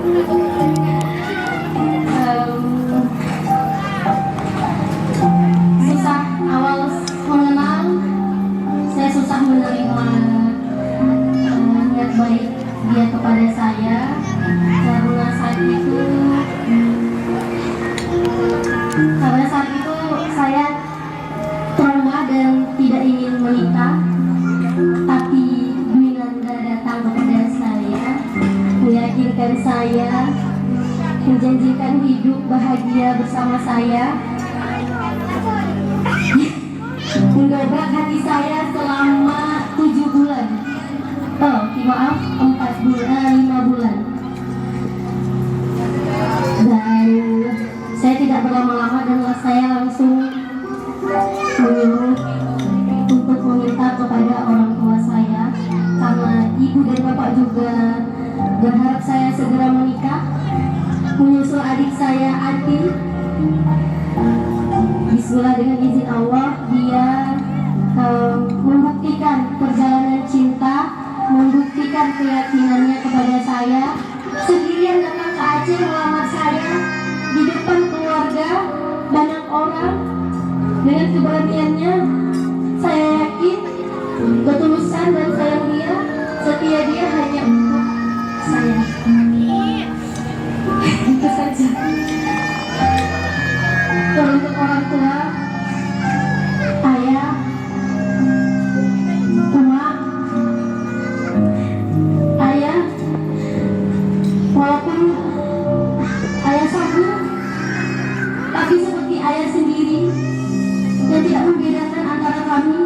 Susah awal mengenal, saya susah menerima niat baik dia kepada saya, karena saat itu saya trauma dan tidak ingin menikah. Tapi Dwinanda datang kepada saya, meyakinkan saya, menjanjikan hidup bahagia bersama saya, mendobrak hati saya selama 7 bulan. Maaf, 5 bulan. Dan saya tidak berlama-lama dan saya langsung menyuruh untuk meminta kepada orang tua saya, karena ibu dan bapak juga berharap saya segera menikah, menyusul adik saya Ati. Bismillah, dengan izin Allah dia membuktikan perjalanan cinta, membuktikan keyakinannya kepada saya, sendirian datang ke Aceh melamar saya di depan keluarga banyak orang. Dengan keberaniannya, saya yakin ketulusan dan sayang dia, setia dia hanya untuk saya. Itu saja. Untuk orang tua, ayah, emak, ayah, walaupun ayah sambung, tapi seperti ayah sendiri yang tidak membedakan antara kami.